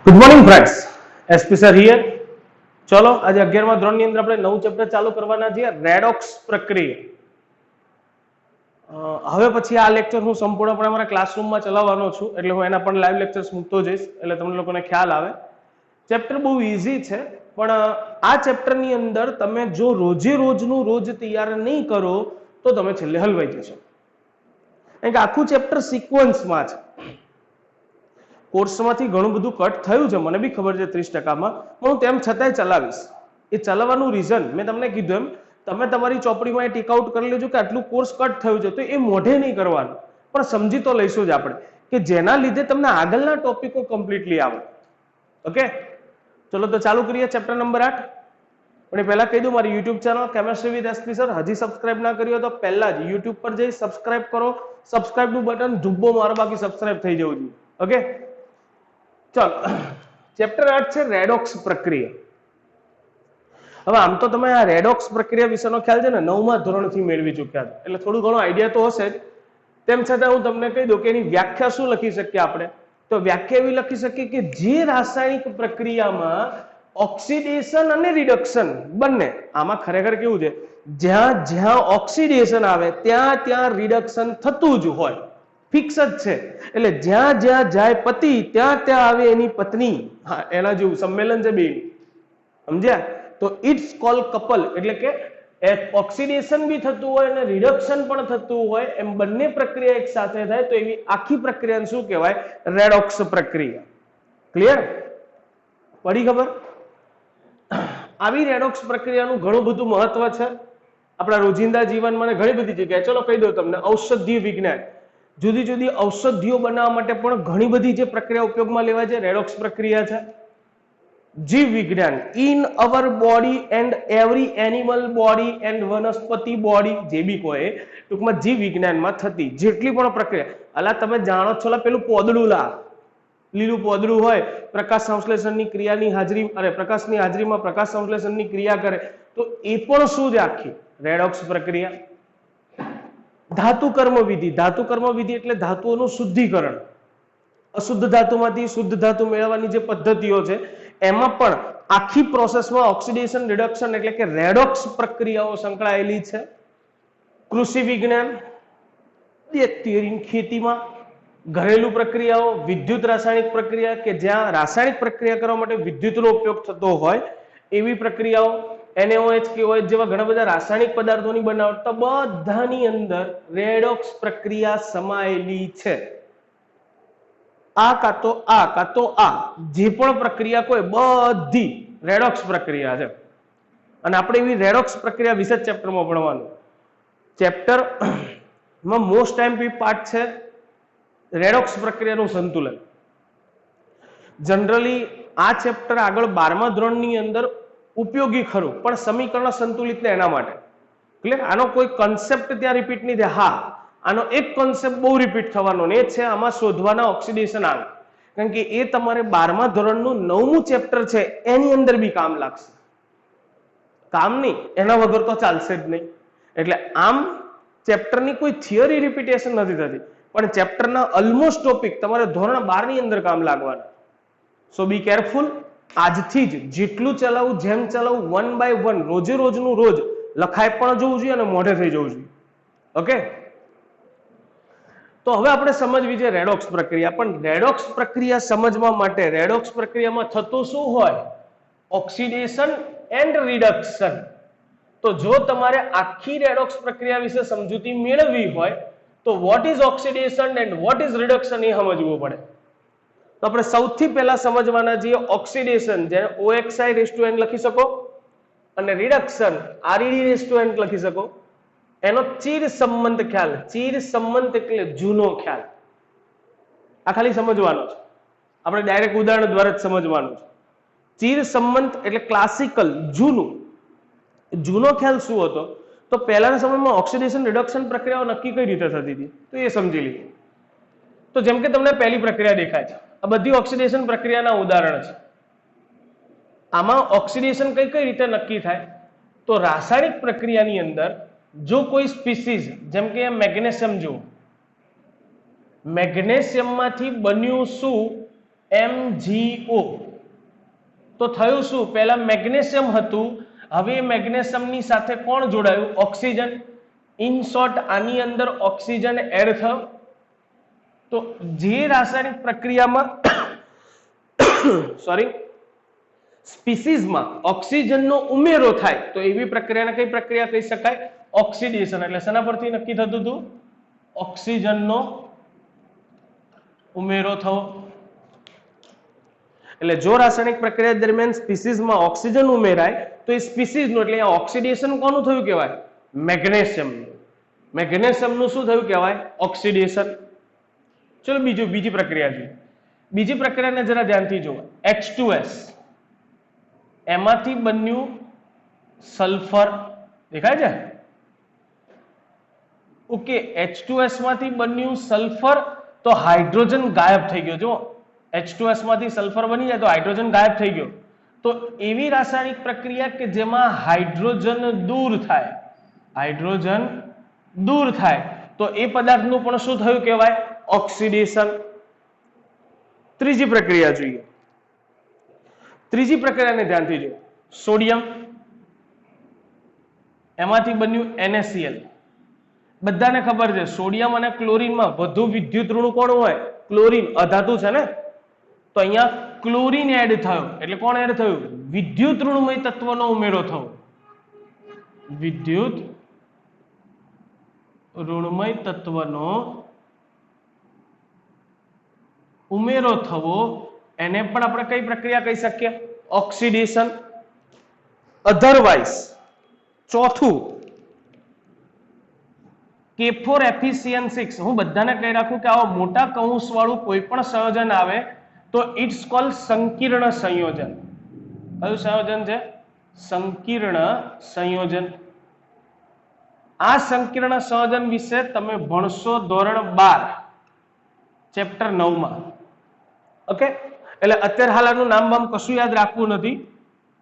Good morning friends, SP sir here. ચલો આજે 11મા ધોરણની અંદર આપણે નવું ચેપ્ટર ચાલુ કરવાના છીએ, રેડોક્સ પ્રક્રિયા. હવે પછી આ લેક્ચર હું સંપૂર્ણપણે મારા ક્લાસરૂમમાં ચલાવવાનો છું, એટલે હું એના પણ લાઈવ લેક્ચર્સ મૂકતો જઈશ, એટલે તમને લોકોને ખ્યાલ આવે. ચેપ્ટર બહુ ઇઝી છે, પણ આ ચેપ્ટરની અંદર તમે જો રોજે રોજનું રોજ તૈયાર નહીં કરો તો તમે છેલ્લે હલવાઈ જશો. કારણ કે આખું ચેપ્ટર સિક્વન્સમાં છે. કોર્સમાંથી ઘણું બધું કટ થયું છે, મને બી ખબર છે 30%માં, પણ હું તેમ છતાંય ચલાવીશ. એ ચલાવવાનું રીઝન મેં તમને કીધું એમ, તમે તમારી ચોપડીમાં એ ટીક આઉટ કરી લેજો કે આટલું કોર્સ કટ થયું છે, તો એ મોઢે નહીં કરવાનું, પણ સમજી તો લઈશું જ આપણે, કે જેના લીધે તમને આગળના ટોપિકો કમ્પ્લીટલી આવે. ઓકે, ચલો તો ચાલુ કરીએ ચેપ્ટર નંબર 8. પણ પહેલા કહી દઉં, મારી YouTube channel chemistry with SP sir હજી સબસ્ક્રાઇબ ના કરી હોય તો પહેલા જ યુટ્યુબ પર જઈ સબસ્ક્રાઇબ કરો. સબસ્ક્રાઇબનું બટન ધુબ્બો મારો, બાકી સબસ્ક્રાઇબ થઈ જવું જોઈએ. ઓકે, ચલો ચેપ્ટર 8 છે રેડોક્સ પ્રક્રિયા. હવે આમ તો તમે આ રેડોક્સ પ્રક્રિયા વિશેનો ખ્યાલ છે ને 9મા ધોરણથી મેળવી ચૂક્યા છો, એટલે થોડું ઘણો આઈડિયા તો હશે જ. તેમ છતાં હું તમને કહી દઉં કે એની વ્યાખ્યા શું લખી શકીએ આપણે. તો વ્યાખ્યા એવી લખી શકીએ કે જે રાસાયણિક પ્રક્રિયામાં ઓક્સિડેશન અને રિડક્શન બંને, આમાં ખરેખર કેવું છે, જ્યાં જ્યાં ઓક્સિડેશન આવે ત્યાં ત્યાં રિડક્શન થતું જ હોય, ફિક્સ જ છે. એટલે જ્યાં જ્યાં જાય પતિ ત્યાં ત્યાં આવે એની પત્ની. હા, એના જેવું સંમેલન છે બે, સમજ્યા? તો ઇટ્સ કોલ કપલ, એટલે કે ઓક્સિડેશન બી થતું હોય અને રિડક્શન પણ થતું હોય, એમ બંને પ્રક્રિયા એક સાથે થાય તો એવી આખી પ્રક્રિયાને શું કહેવાય? રેડોક્સ પ્રક્રિયા. ક્લિયર? પડી ખબર? આવી રેડોક્સ પ્રક્રિયાનું ઘણું બધું મહત્વ છે આપણા રોજિંદા જીવનમાં, ઘણી બધી જગ્યાએ. ચલો કહી દઉં તમને, ઔષધીય વિજ્ઞાન, જુદી જુદી ઔષધિઓ બનાવવા માટે પણ ઘણી બધી જે પ્રક્રિયા ઉપયોગમાં લેવાય છે રેડોક્સ પ્રક્રિયા છે. જીવ વિજ્ઞાન, in our body and every animal body and વનસ્પતિ બોડી, જે બી કોઈ ટૂંકમાં જીવ વિજ્ઞાનમાં થતી જેટલી પણ પ્રક્રિયા, અલા તમે જાણો છો પેલું પોદડું, લીલું પોદડું હોય, પ્રકાશ સંશ્લેષણની ક્રિયાની હાજરી, અરે પ્રકાશની હાજરીમાં પ્રકાશ સંશ્લેષણની ક્રિયા કરે, તો એ પણ શું છે? આખી રેડોક્સ પ્રક્રિયા. ધાતુ કર્મ વિધિ, ધાતુ કર્મ વિધિ એટલે ધાતુઓનું શુદ્ધિકરણ, અશુદ્ધ ધાતુમાંથી શુદ્ધ ધાતુ મેળવવાની જે પદ્ધતિઓ છે, એમાં પણ આખી પ્રોસેસમાં ઓક્સિડેશન રિડક્શન એટલે કે રેડોક્સ પ્રક્રિયાઓ સંકળાયેલી છે. કૃષિ વિજ્ઞાન, ખેતીમાં ઘરેલું પ્રક્રિયાઓ, વિદ્યુત રાસાયણિક પ્રક્રિયા કે જ્યાં રાસાયણિક પ્રક્રિયા કરવા માટે વિદ્યુતનો ઉપયોગ થતો હોય એવી પ્રક્રિયાઓ, NaOH કે OH જેવા ઘણા બધા રાસાયણિક પદાર્થોની બનાવટ, બધાની અંદર રેડોક્સ પ્રક્રિયા સમાયેલી છે. આ કાતો આ કાતો આ જે પણ પ્રક્રિયા કોઈ બધી રેડોક્સ પ્રક્રિયા છે. અને આપણે એવી રેડોક્સ પ્રક્રિયા વિશે ચેપ્ટરમાં ભણવાનું. ચેપ્ટરમાં મોસ્ટ એમ્પી પાર્ટ છે રેડોક્સ પ્રક્રિયાનું સંતુલન. જનરલી આ ચેપ્ટર આગળ 12મા ધોરણની અંદર ઉપયોગી ખરું, પણ સમીકરણ સંતુલિત ને એના માટે. ક્લિયર? આનો કોઈ કન્સેપ્ટ ત્યાં રિપીટ નહીં થાય. હા, આનો એક કોન્સેપ્ટ બહુ રિપીટ થવાનો, ને એ છે આમાં શોધવાના ઓક્સિડેશન આવે. કારણ કે એ તમારે 12મા ધોરણનું 9મું ચેપ્ટર છે એની અંદર બી કામ લાગશે. કામ નહીં, એના વગર તો ચાલશે જ નહીં. એટલે આમ ચેપ્ટરની કોઈ થિયરી રિપીટેશન નથી થતી, પણ ચેપ્ટરના ઓલમોસ્ટ ટોપિક તમારે ધોરણ 12 ની અંદર કામ લાગવાના. સો બી કેરફુલ. આજથી જ જેટલું ચલાવું, જેમ ચલાવું, 1 by 1 રોજે રોજનું રોજ લખાય પણ જવું જોઈએ અને મોઢે થઈ જવું જોઈએ. ઓકે, તો હવે આપણે સમજવી છે રેડોક્સ પ્રક્રિયા. પણ રેડોક્સ પ્રક્રિયા સમજવા માટે રેડોક્સ પ્રક્રિયામાં થતું શું હોય? Oxidation and reduction. તો જો તમારે આખી રેડોક્સ પ્રક્રિયા વિશે સમજૂતી મેળવવી હોય તો what is oxidation and what is reduction એ સમજવું પડે. તો આપણે સૌથી પહેલા સમજવાના છીએ ઓક્સિડેશન, જેને OXI(N) લખી શકો, અને રિડક્શન ReD(N) લખી શકો. એનો ચીર સંબંધ ખ્યાલ, ચીર સંબંધ એટલે જૂનો ખ્યાલ. આ ખાલી સમજવાનો છે, આપણે ડાયરેક્ટ ઉદાહરણ દ્વારા જ સમજવાનું છે. ચીર સંબંધ એટલે ક્લાસિકલ, જૂનું. જૂનો ખ્યાલ શું હતો? તો પહેલાના સમયમાં ઓક્સિડેશન રિડક્શન પ્રક્રિયાઓ નક્કી કઈ રીતે થતી હતી તો એ સમજી લઈએ. તો જેમ કે તમને પહેલી પ્રક્રિયા દેખાય છે, આ બધી ઓક્સિડેશન પ્રક્રિયાના ઉદાહરણ છે. આમાં ઓક્સિડેશન કઈ કઈ રીતે નક્કી થાય? તો રાસાયણિક પ્રક્રિયાની અંદર જો કોઈ સ્પીસીઝ, જેમ કે મેગ્નેશિયમ, જુઓ મેગ્નેશિયમમાંથી બન્યું શું? MgO. તો થયું શું? પહેલા મેગ્નેશિયમ હતું, હવે મેગ્નેશિયમની સાથે કોણ જોડાયું? ઓક્સિજન. ઇન શોર્ટ આની અંદર ઓક્સિજન એડ થયો. તો જે રાસાયણિક પ્રક્રિયામાં સોરી સ્પીસીઝમાં ઓક્સિજનનો ઉમેરો થાય તો એવી પ્રક્રિયાને કઈ પ્રક્રિયા કહી શકાય? ઓક્સિડેશન. એટલે શેના પરથી નક્કી થતું હતું? ઓક્સિજનનો ઉમેરો થવો. એટલે જો રાસાયણિક પ્રક્રિયા દરમિયાન સ્પીસીઝમાં ઓક્સિજન ઉમેરાય તો એ સ્પીસીઝનું એટલે અહીંયા ઓક્સિડેશન કોનું થયું કહેવાય? મેગ્નેશિયમનું. મેગ્નેશિયમનું શું થયું કહેવાય? ઓક્સિડેશન. ચલો બીજી પ્રક્રિયા જોઈએ. બીજી પ્રક્રિયાને જરા ધ્યાનથી જુઓ. H2S એમાંથી બન્યું સલ્ફર. દેખાય છે? ઓકે, H2S માંથી બન્યું સલ્ફર તો હાઇડ્રોજન ગાયબ થઈ ગયો. જો H2S માંથી સલ્ફર બની જાય તો હાઇડ્રોજન ગાયબ થઈ ગયો. તો એવી રાસાયણિક પ્રક્રિયા કે જેમાં હાઇડ્રોજન દૂર થાય, હાઇડ્રોજન દૂર થાય તો એ પદાર્થનું પણ શું થયું કહેવાય? ઓક્સિડેશન. ત્રીજી પ્રક્રિયા જોઈએ. ત્રીજી પ્રક્રિયાને ધ્યાનથી જુઓ. સોડિયમ એમાંથી બન્યું NaCl. બધાને ખબર છે સોડિયમ અને ક્લોરીનમાં વધુ વિદ્યુત ઋણ કોણ હોય? ક્લોરીન. અધાતુ છે ને, તો અહીંયા ક્લોરીન એડ થયો. એટલે કોણ એડ થયું? વિદ્યુત ઋણમય તત્વનો ઉમેરો થયો. વિદ્યુત ઋણમય તત્વનો ઉમેરો થવો, એને પણ આપણે કઈ પ્રક્રિયા કહી શકીએ? ઓક્સિડેશન. અધરવાઇઝ ચોથું K4FeCN6. હું બધાને કહી રાખું કે આવો મોટા કૌંસ વાળું કોઈ પણ સંયોજન આવે તો ઇટ્સ કોલ્ડ સંકીર્ણ સંયોજન. કયું સંયોજન છે? સંકીર્ણ સંયોજન. આ સંકીર્ણ સંયોજન વિશે તમે ભણશો ધોરણ 12 ચેપ્ટર 9 માં. ઓકે, એટલે અત્યારે હાલ આનું નામ બામ કશું યાદ રાખવું નથી.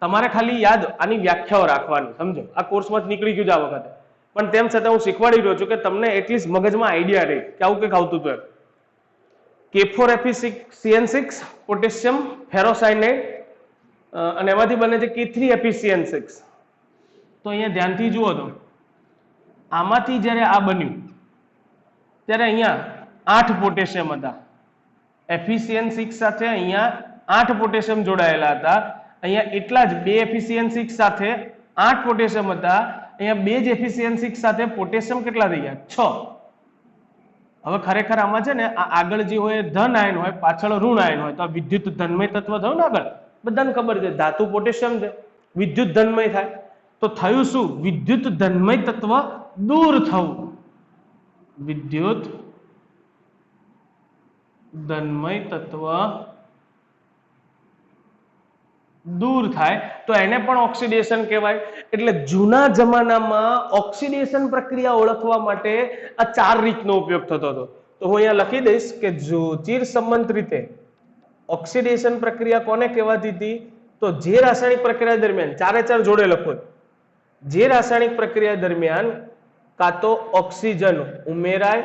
તમારે ખાલી યાદ આની વ્યાખ્યાઓ રાખવાની. સમજો, આ કોર્સમાં નીકળી ગયું છે આ વખતે, પણ તેમ છતાં હું શીખવાડી રહ્યો છું કે તમને એટલીસ્ટ મગજમાં આઈડિયા રહે કે આવું કંઈક આવતું હતું. K4FeCN6 પોટેશિયમ ફેરોસાયનેટ અને એમાંથી બને છે K3FeCN6. તો અહીંયા ધ્યાનથી જુઓ તો આમાંથી જ્યારે આ બન્યું ત્યારે અહીંયા 8 પોટેશિયમ હતા. FeCN6 સાથે અહીંયા 8 પોટેશિયમ જોડાયેલા હતા. અહીંયા એટલા જ 2 FeCN6 સાથે 8 પોટેશિયમ હતા. અહીંયા 2 જ FeCN6 સાથે પોટેશિયમ કેટલા થઈ ગયા? 6. હવે ખરેખર આમાં છે ને આ આગળ જે હોય ધન આયન હોય, પાછળ ઋણ આયન હોય, તો આ વિદ્યુત ધનમય તત્વ થયું ને આગળ. બધાને ખબર છે ધાતુ પોટેશિયમ છે, વિદ્યુત ધનમય થાય. તો થયું શું? વિદ્યુત ધનમય તત્વ દૂર થવું. વિદ્યુત ધનમય તત્વ દૂર થાય તો એને પણ ઓક્સિડેશન કહેવાય. એટલે જૂના જમાનામાં ઓક્સિડેશન પ્રક્રિયા ઓળખવા માટે આ 4 રીતનો ઉપયોગ થતો હતો. તો હું અહીંયા લખી દઈશ કે ચીર સંબંધ રીતે ઓક્સિડેશન પ્રક્રિયા કોને કહેવાતી હતી? તો જે રાસાયણિક પ્રક્રિયા દરમિયાન 4 જોડે લખો. જે રાસાયણિક પ્રક્રિયા દરમિયાન કાં તો ઓક્સિજન ઉમેરાય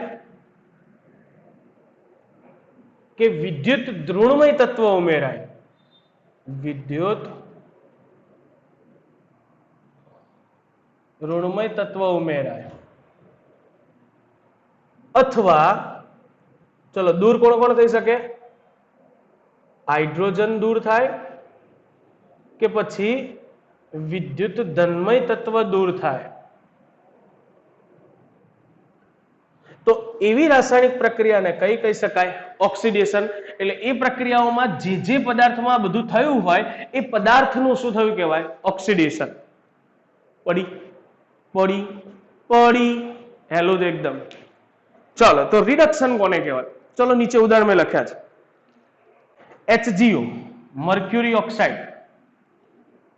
કે વિદ્યુત ઋણમય તત્વ ઉમેરાય, વિદ્યુત ઋણમય તત્વ ઉમેરાય, અથવા ચલો દૂર કોણ કોણ થઈ શકે? હાઇડ્રોજન દૂર થાય કે પછી વિદ્યુત ધનમય તત્વ દૂર થાય. તો એવી રાસાયણિક પ્રક્રિયાને કઈ કહી શકાય? ઓક્સિડેશન. એટલે એ પ્રક્રિયાઓમાં જે પદાર્થમાં બધું થયું હોય એ પદાર્થનું શું થયું કહેવાય? ઓક્સિડેશન. પડી પડી પડી હેલો એકદમ. ચલો તો રિડક્શન કોને કહેવાય? ચલો નીચે ઉદાહરણ મેં લખ્યા છે. HgO મર્ક્યુરી ઓક્સાઇડ,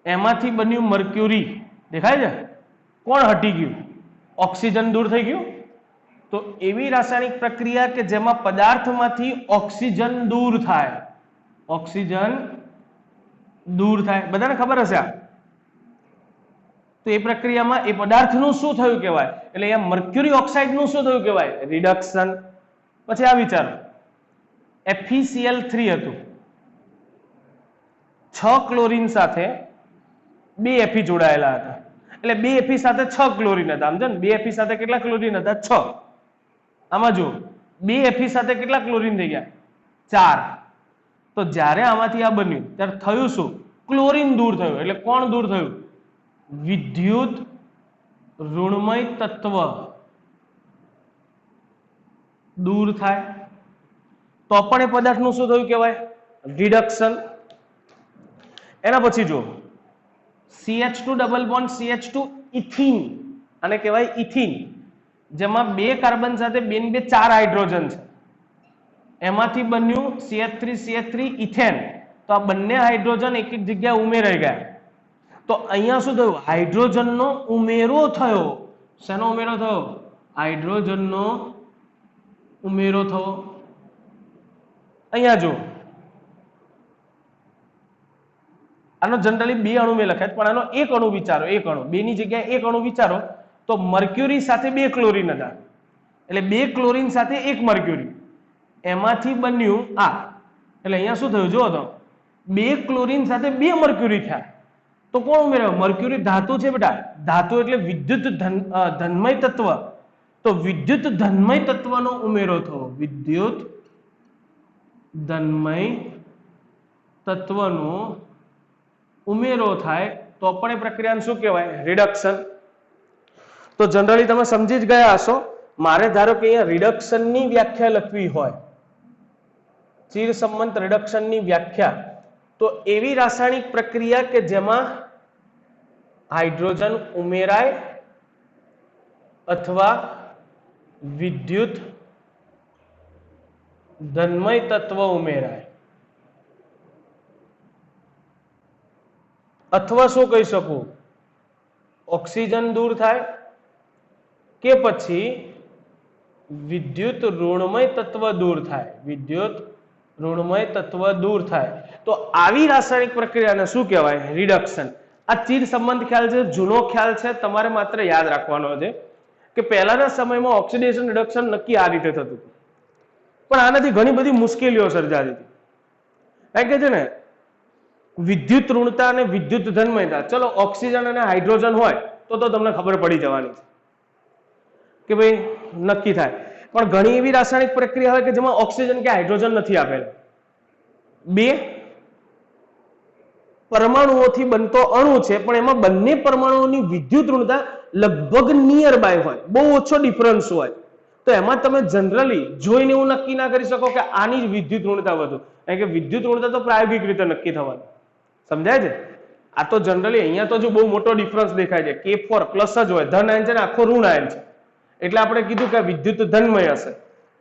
એમાંથી બન્યું મર્ક્યુરી. દેખાય છે? કોણ હટી ગયું? ઓક્સિજન દૂર થઈ ગયું. તો એવી રાસાયણિક પ્રક્રિયા કે જેમાં પદાર્થમાંથી ઓક્સિજન દૂર થાય, ઓક્સિજન દૂર થાય, બધાને ખબર હશે આ. તો એ પ્રક્રિયામાં એ પદાર્થનું શું થયું કહેવાય? એટલે અહીંયા મર્ક્યુરી ઓક્સાઇડનું શું થયું કહેવાય? રિડક્શન. પછી આ વિચારો, FeCl3 હતું, 6 ક્લોરીન સાથે 2 એફી જોડાયેલા હતા, એટલે 2 એફી સાથે 6 ક્લોરીન હતા. સમજો ને, 2 એફી સાથે કેટલા ક્લોરીન હતા? 6. આમાં જો 2 એફી સાથે કેટલા ક્લોરીન થઈ ગયા? 4. તો જ્યારે આમાંથી આ બન્યું ત્યારે થયું શું? ક્લોરીન દૂર થયું. એટલે કોણ દૂર થયું? વિદ્યુત ઋણમય તત્વ દૂર થાય તો પણ એ પદાર્થનું શું થયું કહેવાય? રિડક્શન. એના પછી જો CH2 double bond CH2 ethene, આને કહેવાય ઇથિન, જેમાં 2 કાર્બન સાથે 2 ને 2 4 હાઇડ્રોજન છે. એમાંથી બન્યું CH3 ઇથેન. તો આ બંને હાઇડ્રોજન એક એક જગ્યાએ ઉમેરાઈ ગયા. તો અહીંયા શું થયું? હાઇડ્રોજનનો ઉમેરો થયો. શેનો ઉમેરો થયો? હાઇડ્રોજનનો ઉમેરો થયો. અહીંયા જો આનો જનરલી 2 અણુ મેં લખાય, પણ આનો એક અણુ વિચારો. એક અણુ, 2 ની જગ્યાએ એક અણુ વિચારો તો મર્ક્યુરી સાથે 2 ક્લોરીન હતા, એટલે 2 ક્લોરીન સાથે 1 મર્ક્યુરી, એમાંથી બન્યું આ. એટલે અહીંયા શું થયું? જો તો 2 ક્લોરીન સાથે 2 મર્ક્યુરી થયા. તો કોણ ઉમેરાયું? મર્ક્યુરી ધાતુ છે બેટા. ધાતુ એટલે વિદ્યુત ધનમય તત્વ. તો વિદ્યુત ધનમય તત્વનો ઉમેરો થયો. વિદ્યુત ધનમય તત્વનો ઉમેરો થાય તો પણ એ પ્રક્રિયાને શું કહેવાય? રિડક્શન. તો જનરલી તમે સમજી જ ગયા હશો. મારે ધારો કે અહીંયા રિડક્શનની વ્યાખ્યા લખવી હોય, ચિરસંબંધ રિડક્શનની વ્યાખ્યા, તો એવી રાસાયણિક પ્રક્રિયા કે જેમાં હાઇડ્રોજન ઉમેરાય અથવા વિદ્યુત ધનમય તત્વ ઉમેરાય, અથવા શું કહી શકું? ઓક્સિજન દૂર થાય કે પછી વિદ્યુત ઋણમય તત્વ દૂર થાય. વિદ્યુત ઋણમય તત્વ દૂર થાય તો આવી રાસાયણિક પ્રક્રિયાને શું કહેવાય? રિડક્શન. આ ચીર સંબંધ ખ્યાલ છે, જૂનો ખ્યાલ છે, તમારે માત્ર યાદ રાખવાનો છે કે પહેલાના સમયમાં ઓક્સિડેશન રિડક્શન નક્કી આ રીતે થતું હતું, પણ આનાથી ઘણી બધી મુશ્કેલીઓ સર્જાતી હતી. કારણ કે છે ને, વિદ્યુત ઋણતા અને વિદ્યુત ધનમયતા, ચલો ઓક્સિજન અને હાઇડ્રોજન હોય તો તમને ખબર પડી જવાની છે કે ભાઈ નક્કી થાય. પણ ઘણી એવી રાસાયણિક પ્રક્રિયા હોય કે જેમાં ઓક્સિજન કે હાઇડ્રોજન નથી આપેલા, 2 પરમાણુઓથી બનતો અણુ છે, પણ એમાં બંને પરમાણુઓની વિદ્યુત ઋણતા લગભગ નિયર બાય હોય, બહુ ઓછો ડિફરન્સ હોય. તો એમાં તમે જનરલી જોઈને એવું નક્કી ના કરી શકો કે આની જ વિદ્યુત ઋણતા વધુ, કારણ કે વિદ્યુત ઋણતા તો પ્રાયોગિક રીતે નક્કી થવાની. સમજાય છે? આ તો જનરલી અહીંયા તો જો બહુ મોટો ડિફરન્સ દેખાય છે, K4 પ્લસ જ હોય, ધન આયન છે ને આખો ઋણ આયન છે, એટલે આપણે કીધું કે વિદ્યુત ધનમય હશે.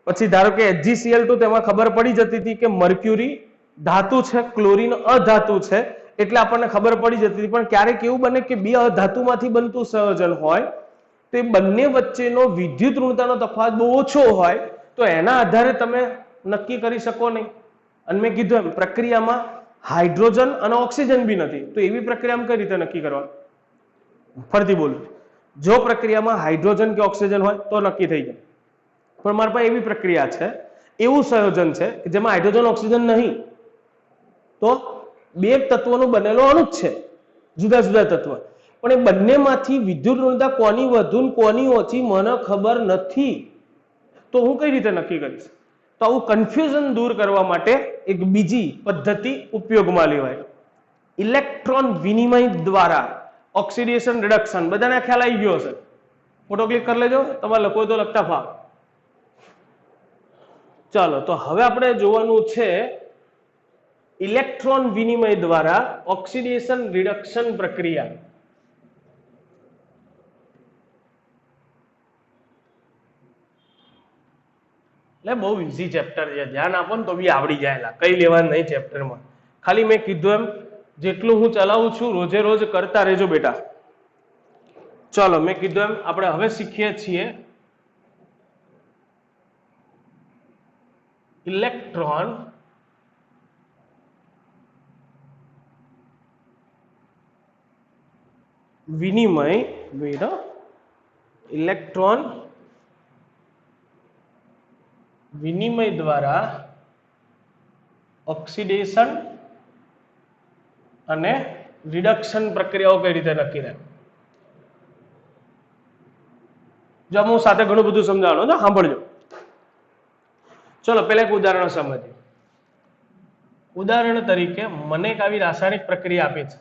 પછી ધારો કે HgCl2, તેમાં ખબર પડી જતી હતી કે મર્ક્યુરી ધાતુ છે, ક્લોરીન અધાતુ છે, એટલે આપણને ખબર પડી જતી હતી. પણ ક્યારેક એવું બને કે 2 અધાતુમાંથી બનતું સંયોજન હોય તો એ બંને વચ્ચેનો વિદ્યુત ઋણતાનો તફાવત બહુ ઓછો હોય, તો એના આધારે તમે નક્કી કરી શકો નહીં. અને મેં કીધું એમ પ્રક્રિયામાં હાઇડ્રોજન અને ઓક્સિજન બી નથી, તો એવી પ્રક્રિયામાં કઈ રીતે નક્કી કરવાનું? ફરીથી બોલું, જો પ્રક્રિયામાં હાઇડ્રોજન કે ઓક્સિજન હોય તો નક્કી થઈ જાય, પણ મારી પાસે એવી પ્રક્રિયા છે, એવું સંયોજન છે કે જેમાં હાઇડ્રોજન ઓક્સિજન નહીં, તો 2 તત્વોનો બનેલો અણુ જ છે, જુદા જુદા તત્વ, પણ એ બંનેમાંથી વિદ્યુત ઋણતા કોની વધુ ને કોની ઓછી મને ખબર નથી, તો હું કઈ રીતે નક્કી કરીશ? તો આવું કન્ફ્યુઝન દૂર કરવા માટે એક બીજી પદ્ધતિ ઉપયોગમાં લેવાય. ઇલેક્ટ્રોન વિનિમય દ્વારા ઓક્સિડેશન રિડક્શન. બધાને ખ્યાલ આવી ગયો હશે? ફોટો ક્લિક કરી લેજો, તમારે લખો તો લખતા ફાવ. ચાલો, તો હવે આપણે જોવાનું છે ઇલેક્ટ્રોન વિનિમય દ્વારા ઓક્સિડેશન રિડક્શન પ્રક્રિયા. એટલે બહુ ઇઝી ચેપ્ટર છે, ધ્યાન આપો ને તો બી આવડી જાય, કઈ લેવાનું નહીં ચેપ્ટરમાં. ખાલી મેં કીધું એમ જેટલું હું ચલાવું છું રોજે રોજ કરતા રહેજો બેટા. ચલો, મેં કીધું એમ આપણે હવે શીખીએ છીએ ઇલેક્ટ્રોન વિનિમય, ઇલેક્ટ્રોન વિનિમય દ્વારા ઓક્સિડેશન અને રિડક્શન પ્રક્રિયાઓ કઈ રીતે નક્કી રહે. જો હું સાથે ઘણું બધું સમજાવવાનું છે, સાંભળજો. ચલો પહેલા એક ઉદાહરણ સમજીએ. ઉદાહરણ તરીકે મને એક આવી રાસાયણિક પ્રક્રિયા આપી છે.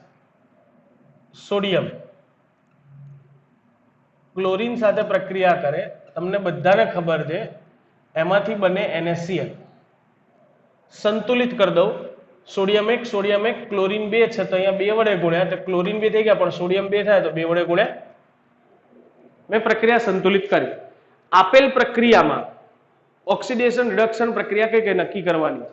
સોડિયમ ક્લોરીન સાથે પ્રક્રિયા કરે, તમને બધાને ખબર છે એમાંથી બને NaCl. સંતુલિત કરી દઉં, સોડિયમ 1 ક્લોરીન 2 છે તો અહીંયા 2 વડે ગુણ્યા તો ક્લોરીન 2 થઈ ગયા, પણ સોડિયમ 2 થાય તો 2 વડે ગુણ્યા. મેં પ્રક્રિયા સંતુલિત કરી. આપેલ પ્રક્રિયામાં ઓક્સિડેશન રિડક્શન પ્રક્રિયા કઈ કઈ નક્કી કરવાની.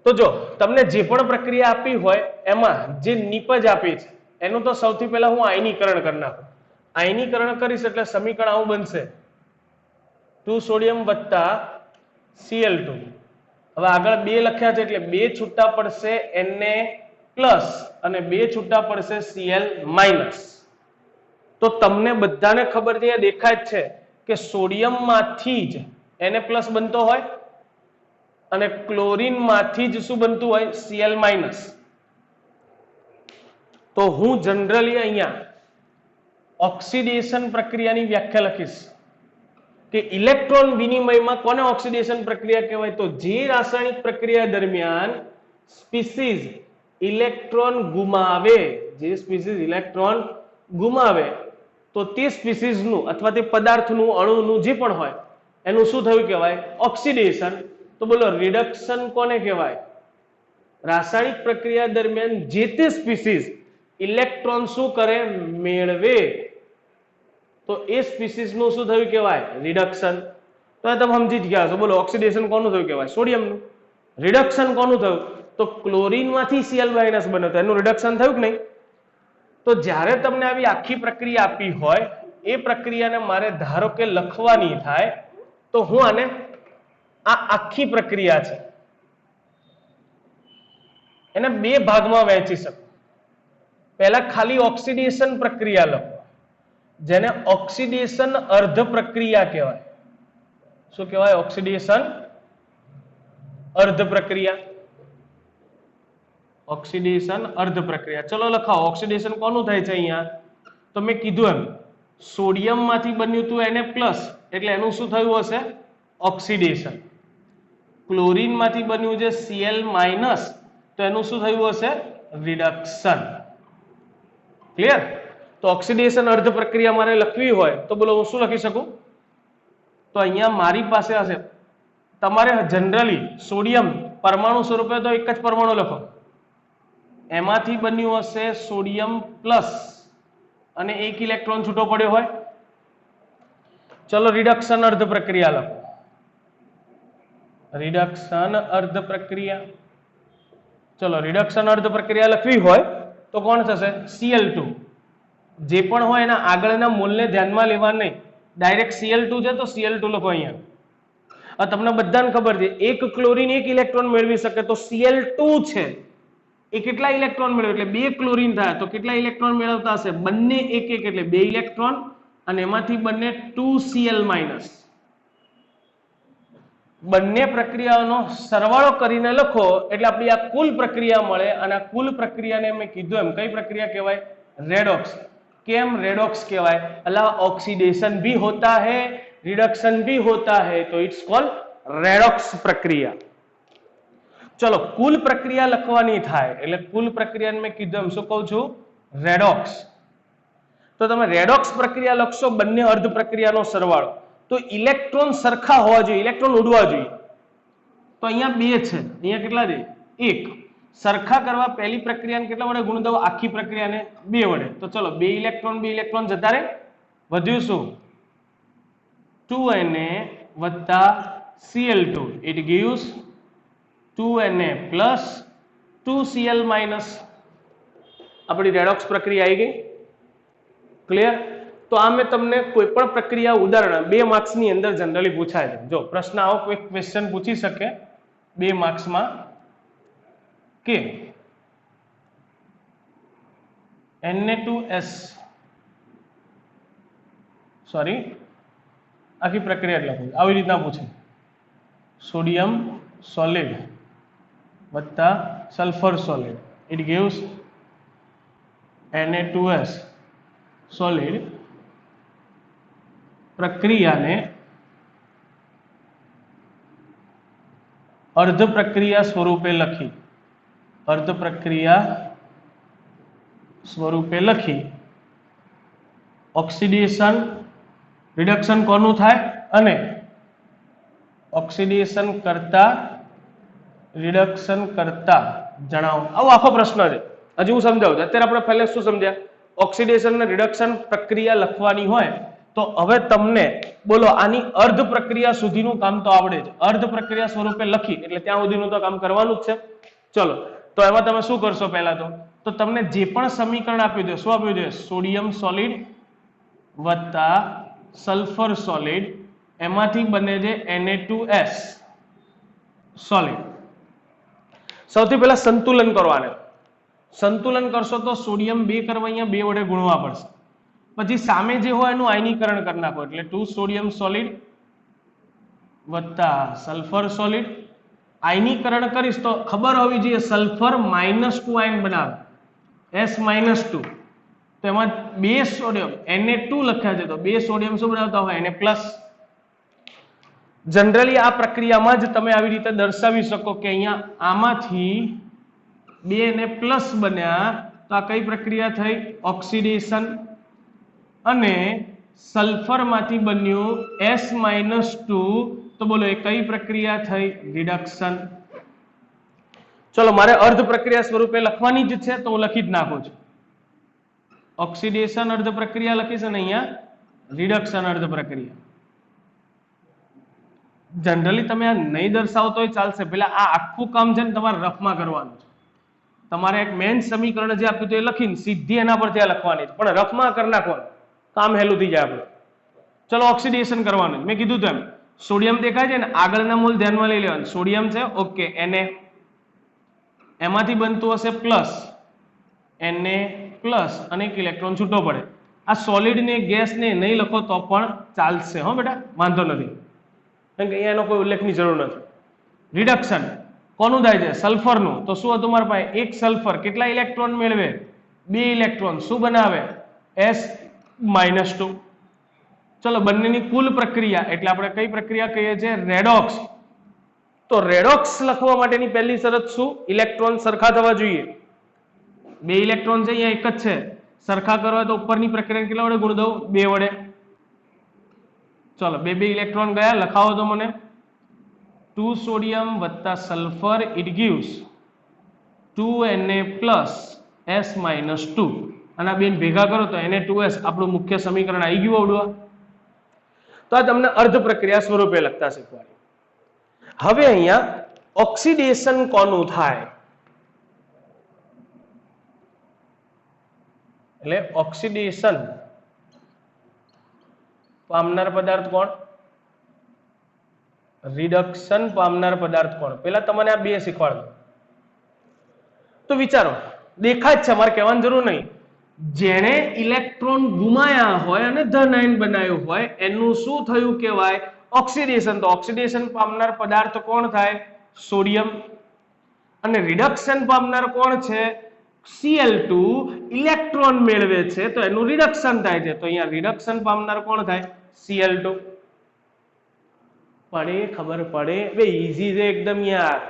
તો જો તમને જે પણ પ્રક્રિયા આપી હોય એમાં જે નિપજ આપી છે એનું તો સૌથી પહેલા હું આયનીકરણ કરી નાખું. આયનીકરણ કરીશ એટલે સમીકરણ આવું બનશે, 2 સોડિયમ વત્તા Cl2. હવે આગળ 2 લખ્યા છે એટલે 2 છૂટા પડશે Na પ્લસ અને 2 છૂટા પડશે Cl માઇનસ. તો તમને બધાને ખબર છે, દેખાય જ છે કે સોડિયમમાંથી જ Na પ્લસ બનતો હોય અને ક્લોરીનમાંથી જ શું બનતું હોય, Cl માઇનસ. તો હું જનરલી અહીંયા ઓક્સિડેશન પ્રક્રિયાની વ્યાખ્યા લખીશ કે ઇલેક્ટ્રોન વિનિમયમાં કોને ઓક્સિડેશન પ્રક્રિયા કહેવાય, તો જે રાસાયણિક પ્રક્રિયા દરમિયાન સ્પીસીઝ ઇલેક્ટ્રોન ગુમાવે, જે સ્પીસીઝ ઇલેક્ટ્રોન ગુમાવે તો તે સ્પીસીઝનું અથવા તે પદાર્થનું અણુનું જે પણ હોય એનું શું થયું કહેવાય, ઓક્સિડેશન. તો બોલો રિડક્શન કોને કહેવાય, રાસાયણિક પ્રક્રિયા દરમિયાન જે તે સ્પીસીઝ ઇલેક્ટ્રોન શું કરે, મેળવે, તો એ સ્પીસીઝનું શું થયું કહેવાય, રિડક્શન. તો તમે સમજી જ ગયા છો. બોલો ઓક્સિડેશન કોનું થયું કહેવાય, સોડિયમનું. રિડક્શન કોનું થયું, તો ક્લોરીનમાંથી Cl માઇનસ બને તો એનું રિડક્શન થયું કે નહીં. તો જ્યારે તમને આવી આખી પ્રક્રિયા આપી હોય એ પ્રક્રિયાને મારે ધારો કે લખવાની થાય તો હું આને આ આખી પ્રક્રિયા છે એને 2 ભાગમાં વહેંચી શકું. પહેલા ખાલી ઓક્સિડેશન પ્રક્રિયા લખો, જેને ઓક્સિડેશન અર્ધ પ્રક્રિયા કહેવાય. શું કહેવાય, ઓક્સિડેશન અર્ધ પ્રક્રિયા. ઓક્સિડેશન અર્ધ પ્રક્રિયા. ચલો લખાવો, ઓક્સિડેશન કોનું થાય છે અહીંયા, તો મેં કીધું એમ સોડિયમ માંથી બન્યું હતું Na પ્લસ એટલે એનું શું થયું હશે, ઓક્સિડેશન. ક્લોરીન માંથી બન્યું છે Cl માઇનસ તો એનું શું થયું હશે, રિડક્શન. ક્લિયર. તો ઓક્સિડેશન અર્ધ પ્રક્રિયા મારે લખવી હોય તો બોલો હું શું લખી શકું, તો અહીંયા મારી પાસે હશે, તમારે જનરલી સોડિયમ પરમાણુ સ્વરૂપે તો એક જ પરમાણુ લખો, એમાંથી બન્યું હશે સોડિયમ પ્લસ અને 1 ઇલેક્ટ્રોન છૂટો પડ્યો હોય. ચલો રિડક્શન અર્ધ પ્રક્રિયા લખો, રિડક્શન અર્ધ પ્રક્રિયા. ચલો રિડક્શન અર્ધ પ્રક્રિયા લખવી હોય તો કોણ થશે, Cl2. જે પણ હોય એના આગળના મોલને ધ્યાનમાં લેવા નહીં, ડાયરેક્ટ Cl2 છે તો Cl2 લખો અહીંયા. હવે તમને બધાને ખબર છે એક ક્લોરીન 1 ઇલેક્ટ્રોન મેળવી શકે તો Cl2 છે એ કેટલા ઇલેક્ટ્રોન મેળવે, એટલે 2 ક્લોરીન થાય તો કેટલા ઇલેક્ટ્રોન મેળવતા હશે, બંને 1 1 એટલે 2 ઇલેક્ટ્રોન અને એમાંથી બંને 2 Cl માઇનસ. બંને પ્રક્રિયાઓનો સરવાળો કરીને લખો એટલે આપણી આ કુલ પ્રક્રિયા મળે અને આ કુલ પ્રક્રિયાને મેં કીધું એમ કઈ પ્રક્રિયા કહેવાય, રેડોક્સ. કેમ રેડોક્સ કહેવાય, અલા ઓક્सीडेशन भी होता है रिडक्शन भी होता है तो इट्स कॉल्ड रेडॉक्स प्रक्रिया. चलो कुल प्रक्रिया લખવાની થાય એટલે કુલ પ્રક્રિયાને મેં કીધું એમ શું કહું છું, રેડોક્સ. તો તમે રેડોક્સ પ્રક્રિયા લખશો બંને અર્ધ પ્રક્રિયાનો સરવાળો, તો ઇલેક્ટ્રોન સરખા હોવા જોઈએ, ઇલેક્ટ્રોન ઉડવા જોઈએ. તો અહીંયા 2 છે, અહીંયા કેટલા છે, 1. સરખા કરવા પહેલી પ્રક્રિયાને કેટલા વડે ગુણ દઉં, આખી પ્રક્રિયાને 2 વડે. તો ચલો 2 ઇલેક્ટ્રોન જતા રહે, વધ્યું શું, 2Na વત્તા Cl2 it gives 2Na plus 2Cl minus. આપણી રેડોક્સ પ્રક્રિયા આવી ગઈ. ક્લિયર. તો આ મેં તમને કોઈ પણ પ્રક્રિયા ઉદાહરણ 2 માર્ક્સની અંદર જનરલી પૂછાય છે. જો પ્રશ્ન આવો કોઈ ક્વેશ્ચન પૂછી શકે 2 માર્ક્સમાં કે Na2S સોરી આખી પ્રક્રિયા લખું આવી રીતના પૂછે, સોડિયમ સોલિડ વત્તા sulphur solid it gives Na2S solid પ્રક્રિયાને અર્ધ પ્રક્રિયા સ્વરૂપે લખી, અર્ધ પ્રક્રિયા સ્વરૂપે લખી ઓક્સિડેશન રિડક્શન કોનું થાય અને ઓક્સિડેશન કરતા રિડક્શન કરતા જણાવો. આવો આખો પ્રશ્ન છે. હજી હું સમજાવું છું. અત્યારે આપણે પહેલા શું સમજ્યા? ઓક્સિડેશન અને રિડક્શન પ્રક્રિયા લખવાની હોય તો હવે તમને બોલો આની અર્ધ પ્રક્રિયા સુધીનું કામ તો આવડે છે. અર્ધ પ્રક્રિયા સ્વરૂપે લખી એટલે ત્યાં સુધીનું તો કામ કરવાનું જ છે. ચલો તો એમાં તમે શું કરશો? પહેલા તો તમને જે પણ સમીકરણ આપ્યું છે, શું આપ્યું છે? સોડિયમ સોલિડ વત્તા સલ્ફર સોલિડ, એમાંથી બને છે Na2S સોલિડ. સૌથી પહેલા સંતુલન કરવાને, સંતુલન કરશો તો સોડિયમ 2 કરવા અહીંયા 2 વડે ગુણવા પડશે. પછી સામે જે હોય એનું આયનીકરણ કરી નાખો એટલે 2 સોડિયમ સોલિડ વત્તા સલ્ફર સોલિડ. આયનીકરણ કરીશ તો ખબર હોવી જોઈએ સલ્ફર -2 આયન બનાવે, S-2. તો એમાં 2 સોડિયમ Na2 લખ્યા છે તો 2 સોડિયમ શું બનાવતા હોય? Na+. જનરલી આ પ્રક્રિયામાં જ તમે આવી રીતે દર્શાવી શકો કે અહીંયા આમાંથી 2 Na+ બન્યા તો આ કઈ પ્રક્રિયા થઈ? ઓક્સિડેશન. અને સલ્ફર માંથી બન્યું S-2 તો બોલો એ કઈ પ્રક્રિયા થઈ? રિડક્શન. ચલો મારે અર્ધ પ્રક્રિયા સ્વરૂપે લખવાની જ છે તો હું લખી જ નાખું છું. ઓક્સિડેશન અર્ધ પ્રક્રિયા લખીશ અને અહીંયા રિડક્શન અર્ધ પ્રક્રિયા. જનરલી તમે આ નહીં દર્શાવો તોય ચાલશે. પેલા આ આખું કામ છે ને તમારે રફમાં કરવાનું છે. તમારે એક મેઇન સમીકરણ જે આપ્યું તો એ લખીને સીધી એના પરથી આ લખવાની છે, પણ રફમાં કરી નાખવાનું, કામ હેલું થઈ જાય આપણે. ચલો ઓક્સિડેશન કરવાનું, મેં કીધું તેમ સોડિયમ દેખાય છે ને, આગળના મોલ ધ્યાનમાં લઈ લેવાનું. સોડિયમ છે, ઓકે, Na. એમાંથી બનતું હશે પ્લસ, Na+ અને એક ઇલેક્ટ્રોન છૂટો પડે. આ સોલિડ ને ગેસ ને નહીં લખો તો પણ ચાલશે હો બેટા, વાંધો નથી, કારણ કે અહીંયા એનો કોઈ ઉલ્લેખની જરૂર નથી. રિડક્શન કોનું થાય છે? સલ્ફરનું. તો શું હતું મારા પાસે? એક સલ્ફર કેટલા ઇલેક્ટ્રોન મેળવે? 2 ઇલેક્ટ્રોન. શું બનાવે? S-2. ચલો બંનેની કુલ પ્રક્રિયા એટલે આપણે કઈ પ્રક્રિયા કહીએ છીએ? રેડોક્સ. તો રેડોક્સ લખવા માટેની પહેલી શરત શું? ઇલેક્ટ્રોન સરખા થવા જોઈએ. 2 ઇલેક્ટ્રોન છે, અહીંયા એક જ છે. સરખા કરવા તો ઉપરની પ્રક્રિયા કેટલા વડે ગુણ દઉં? 2 વડે. ચલો 2 ઇલેક્ટ્રોન ગયા, લખાવો તો મને. 2 સોડિયમ વત્તા sulphur, it gives 2 Na+ S-2. અને આ બેન ભેગા કરો તો Na2S આપણું મુખ્ય સમીકરણ આવી ગયું આવડવા. તો આ તમને અર્ધ પ્રક્રિયા સ્વરૂપે લખતા શીખવાડ્યું. હવે અહીંયા ઓક્સિડેશન કોનું થાય? એટલે ઓક્સિડેશન પામનાર પદાર્થ કોણ? રિડક્શન પામનાર પદાર્થ કોણ? પેલા તમને આ 2 શીખવાડો તો વિચારો, દેખાય જ છે, મારે કહેવાની જરૂર નહીં. જેણે ઇલેક્ટ્રોન ગુમાયા હોય અને ધન આયન બનાવ્યું હોય એનું શું થયું કહેવાય? ઓક્સિડેશન. તો ઓક્સિડેશન પામનાર પદાર્થ કોણ થાય? સોડિયમ. અને રિડક્શન પામનાર કોણ છે? Cl2. ઇલેક્ટ્રોન મેળવે છે તો એનું રિડક્શન થાય છે, તો અહીંયા રિડક્શન પામનાર કોણ થાય? Cl2. પડે? ખબર પડે? બે ઈઝી છે એકદમ યાર.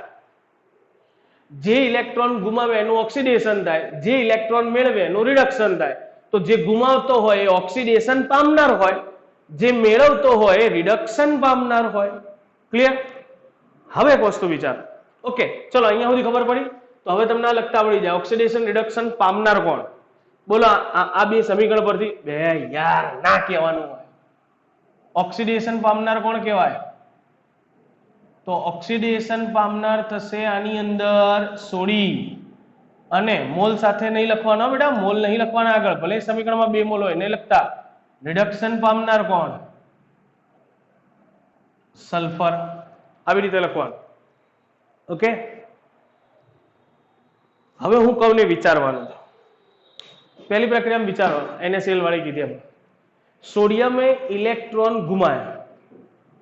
જે ઇલેક્ટ્રોન ગુમાવે એનું ઓક્સિડેશન થાય, જે ઇલેક્ટ્રોન મેળવે એનું રિડક્શન થાય. તો જે ગુમાવતો હોય એ ઓક્સિડેશન પામનાર હોય, જે મેળવતો હોય એ રિડક્શન પામનાર હોય. ક્લિયર? હવે એક વસ્તુ વિચાર. ઓકે ચલો અહીંયા સુધી ખબર પડી. તો હવે તમને આ લખતા આવડી જાય. ઓક્સિડેશન રિડક્શન પામનાર કોણ? બોલો આ 2 સમીકરણ પરથી. બે યાર ના કહેવાનું હોય. ઓક્સિડેશન પામનાર કોણ કહેવાય? તો ઓક્સિડેશન પામનાર થશે આની અંદર સોડી. અને મોલ સાથે નહીં લખવાનો બેટા, મોલ નહીં લખવાના આગળ, ભલે સમીકરણમાં 2 મોલ હોય નહીં લખતા. રિડક્શન પામનાર કોણ? સલ્ફર. આવી રીતે લખવાનું. ઓકે હવે હું કહું ને વિચારવાનું. પહેલી પ્રક્રિયામાં વિચારો, NaCl વાળી કીધી એમ. સોડિયમે ઇલેક્ટ્રોન ગુમાયા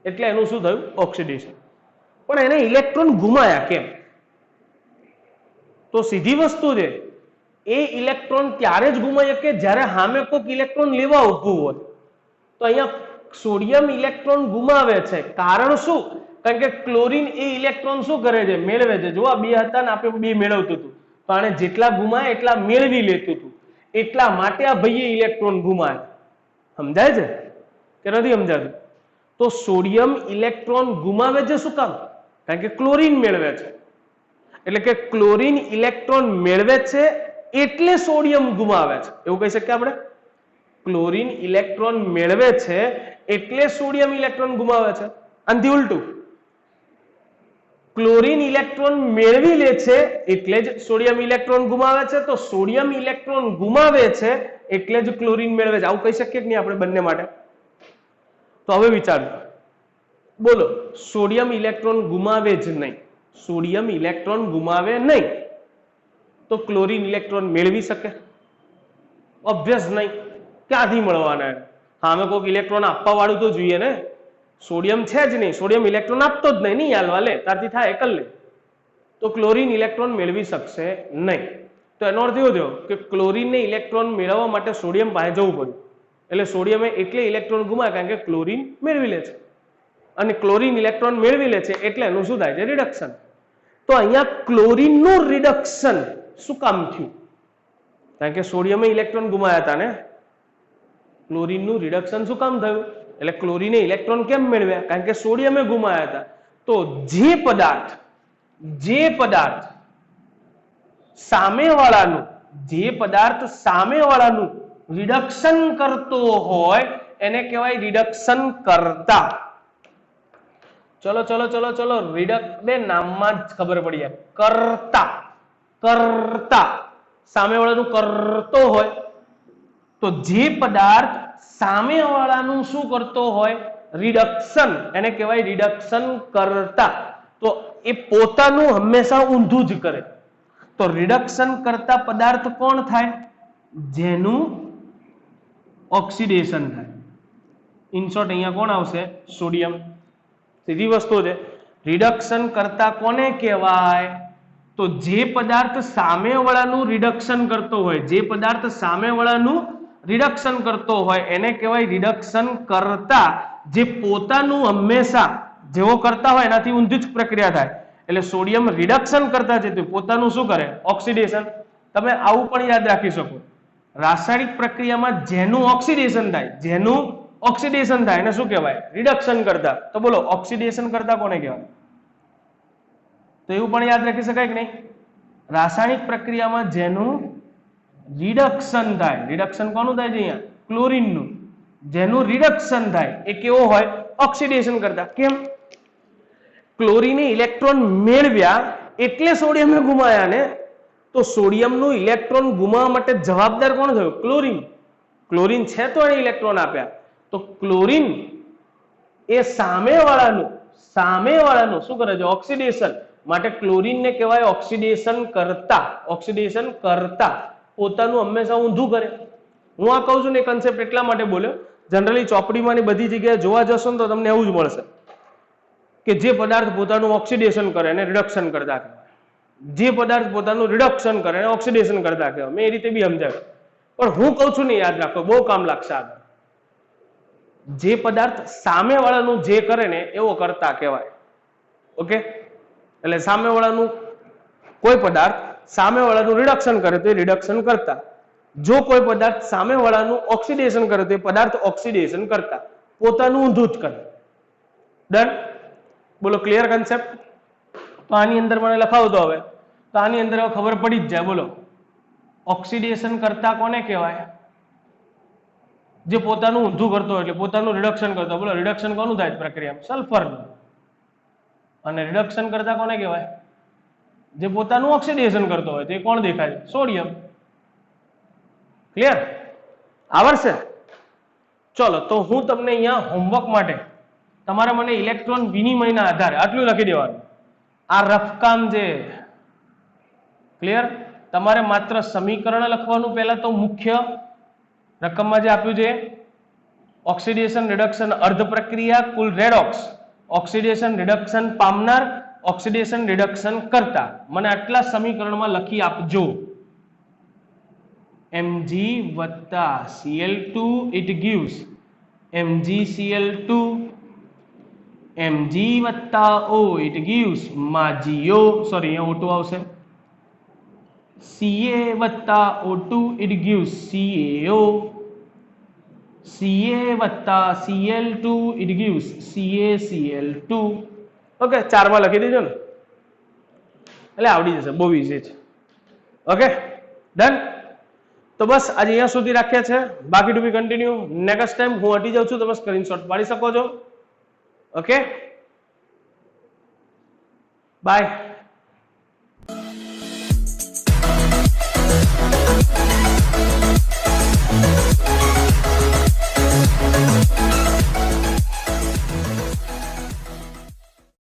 એટલે એનું શું થયું? ઓક્સિડેશન. પણ એને ઇલેક્ટ્રોન ગુમાયા કેમ? તો સીધી વસ્તુ છે, એ ઇલેક્ટ્રોન ત્યારે જ ગુમાય કે જ્યારે સામે કોઈક ઇલેક્ટ્રોન લેવા ઊભું હોય. તો અહીંયા સોડિયમ ઇલેક્ટ્રોન ગુમાવે છે, કારણ શું? કારણ કે ક્લોરીન એ ઇલેક્ટ્રોન શું કરે છે? મેળવે છે. જો આ બે હતા ને આપણે બે મેળવતું હતું, તો આને જેટલા ગુમાય એટલા મેળવી લેતું હતું, એટલા માટે આ ભાઈએ ઇલેક્ટ્રોન ગુમાય. સમજાય છે કે નથી સમજાતું? તો સોડિયમ ઇલેક્ટ્રોન ગુમાવે છે શું કામ? કારણ કે ક્લોરીન મેળવે છે. એટલે કે ક્લોરીન ઇલેક્ટ્રોન મેળવે છે એટલે સોડિયમ ગુમાવે છે, એવું કહી શકીએ આપણે? ક્લોરીન ઇલેક્ટ્રોન મેળવે છે એટલે સોડિયમ ઇલેક્ટ્રોન ગુમાવે છે. આનાથી ઉલટું, ક્લોરીન ઇલેક્ટ્રોન મેળવી લે છે એટલે જ સોડિયમ ઇલેક્ટ્રોન ગુમાવે છે. તો સોડિયમ ઇલેક્ટ્રોન ગુમાવે છે એટલે જ ક્લોરીન મેળવે છે. આવું કહી શકીએ કે નહીં આપણે બંને માટે? તો હવે વિચારો, બોલો, સોડિયમ ઇલેક્ટ્રોન ગુમાવે જ નહીં, સોડિયમ ઇલેક્ટ્રોન ગુમાવે નહીં, તો ક્લોરીન ઇલેક્ટ્રોન મેળવી શકે? ઓબ્વિયસ નહીં. ક્યાંથી મળવાના? સામે કોઈક ઇલેક્ટ્રોન આપવા વાળું તો જોઈએ ને. સોડિયમ છે જ નહીં, સોડિયમ ઇલેક્ટ્રોન આપતો જ નહીં, નહીં હાલવા લે, તારથી થાય એકલ લે. તો ક્લોરીન ઇલેક્ટ્રોન મેળવી શકશે નહીં. તો એનો અર્થ એવો થયો કે ક્લોરીનને ઇલેક્ટ્રોન મેળવવા માટે સોડિયમ પાસે જવું પડ્યું. એટલે સોડિયમે એટલે ઇલેક્ટ્રોન ગુમાવે કારણ કે ક્લોરીન મેળવી લે છે. અને ક્લોરીન ઇલેક્ટ્રોન મેળવી લે છે એટલે એનું શું થાય છે? રિડક્શન. તો અહીંયા ક્લોરીનનું રિડક્શન શું કામ થયું? કારણ કે સોડિયમે ઇલેક્ટ્રોન ગુમાવ્યા હતા ને. ક્લોરીનનું રિડક્શન શું કામ થયું? એટલે ક્લોરીને ઇલેક્ટ્રોન કેમ મેળવ્યા? કારણ કે સોડિયમે ગુમાવ્યા હતા. તો જે પદાર્થ સામેવાળાનું રિડક્શન કરતો હોય એને કહેવાય રિડક્શન કરતા. ચલો ચલો ચલો ચલો, બે નામમાં જ ખબર પડી જાય. કરતા સામેવાળાનું કરતો હોય, તો જે પદાર્થ સામેવાળાનું શું કરતો હોય? રિડક્શન, એને કહેવાય રિડક્શન કરતા. તો એ પોતાનું હંમેશા ઊંધું જ કરે. તો રિડક્શન કરતા પદાર્થ કોણ થાય? જેનું ઓક્સિડેશન થાય. ઇન શોર્ટ અહીંયા કોણ આવશે? સોડિયમ. સીધી વસ્તુ છે. રિડક્શન કરતા કોને કહેવાય? તો જે પદાર્થ સામેવાળાનું રિડક્શન કરતો હોય, જે પદાર્થ સામેવાળાનું રિડક્શન કરતો હોય એને કહેવાય રિડક્શન કરતા. જે પોતાનું હંમેશા જેવો કરતા હોય એનાથી ઊંધી જ પ્રક્રિયા થાય. એટલે સોડિયમ રિડક્શન કરતા છે તો પોતાનું શું કરે? ઓક્સિડેશન. તમે આવું પણ યાદ રાખી શકો, રાસાયણિક પ્રક્રિયામાં જેનું ઓક્સિડેશન થાય એને શું કહેવાય? રિડક્શન કરતા. તો બોલો, ઓક્સિડેશન કરતા કોને કહેવાય? તો એવું પણ યાદ રાખી શકાય કે નહીં? રાસાયણિક પ્રક્રિયામાં જેનું રિડક્શન થાય, રિડક્શન કોનું થાય છે અહીંયા? ક્લોરીનનું. જેનું રિડક્શન થાય એ કેવો હોય? ઓક્સિડેશન કરતા. કેમ? ક્લોરીને ઇલેક્ટ્રોન મેળવ્યા એટલે સોડિયમે ગુમાયા ને. તો સોડિયમનું ઇલેક્ટ્રોન ગુમાવવા માટે જવાબદાર કોણ થયું? ક્લોરીન. ક્લોરીન છે તો એને ઇલેક્ટ્રોન આપ્યા. તો ક્લોરીન એ સામેવાળાનું શું કરે છે? ઓક્સિડેશન. માટે ક્લોરીનને કહેવાય ઓક્સિડેશન કરતા. પોતાનું હંમેશા ઊંધું કરે. હું આ કહું છું ને કન્સેપ્ટ એટલા માટે બોલ્યો, જનરલી ચોપડીમાં બધી જગ્યાએ જોવા જશો ને તો તમને એવું જ મળશે કે જે પદાર્થ પોતાનું ઓક્સિડેશન કરે એને રિડક્શન કરતા કહેવાય, જે પદાર્થ પોતાનું રિડક્શન કરે એને ઓક્સિડેશન કરતા કહેવાય. મેં એ રીતે બી સમજાવ્યું, પણ હું કહું છું ને યાદ રાખો, બહુ કામ લાગશે આગળ. જે પદાર્થ સામેવાળાનું જે કરે ને એવો કરતા કહેવાય. ઓકે, એટલે સામેવાળાનું કોઈ પદાર્થ સામેવાળાનું રિડક્શન કરે તો એ રિડક્શન કરતા. જો કોઈ પદાર્થ સામેવાળાનું ઓક્સિડેશન કરે તો એ પદાર્થ ઓક્સિડેશન કરતા. પોતાનું ઊંધું જ કરે. ડન? બોલો, ક્લિયર કન્સેપ્ટ? તો આની અંદર મને લખાવો તો હવે, તો આની અંદર હવે ખબર પડી જ જાય. બોલો, ઓક્સિડેશન કરતા કોને કહેવાય? જે પોતાનું ઊંધું કરતો હોય, એટલે પોતાનું રિડક્શન કરતો. બોલો, રિડક્શન કોનું થાય પ્રક્રિયામાં? સલ્ફરનું. અને રિડક્શન કરતા કોને કહેવાય? જે પોતાનું ઓક્સિડેશન કરતો હોય તે કોણ દેખાય? સોડિયમ. ક્લિયર? આવડશે? ચલો, તો હું તમને અહીંયા હોમવર્ક માટે તમારે મને ઇલેક્ટ્રોન વિનિમયના આધારે આટલું લખી દેવાનું. આ રફ કામ છે. ક્લિયર? તમારે માત્ર સમીકરણ લખવાનું. પહેલા તો મુખ્ય રકમમાં જે આપ્યું છે ઓક્સિડેશન રિડક્શન અર્ધ પ્રક્રિયા કુલ રેડોક્સ, ઓક્સિડેશન રિડક્શન પામનાર ઓક્સિડેશન રિડક્શન કરતા મને આટલા સમીકરણમાં લખી આપજો. Mg વત્તા Cl2 it gives MgCl2, Mg વત્તા O it gives MgO, sorry અહીંયા O2 આવશે, Ca વત્તા O2 it gives CaO, Ca વત્તા Cl2 it gives CaCl2. Okay, ચારમાં લખી દેજો ને એટલે આવડી જશે, બહુ ઈઝી છે. Okay done. તો બસ આજે અહીંયા સુધી રાખ્યા છે, બાકી ટુ બી કન્ટિન્યુ. નેક્સ્ટ ટાઈમ હું હટી જાઉં છું, તમે સ્ક્રીનશોટ પાડી શકો છો. Okay bye.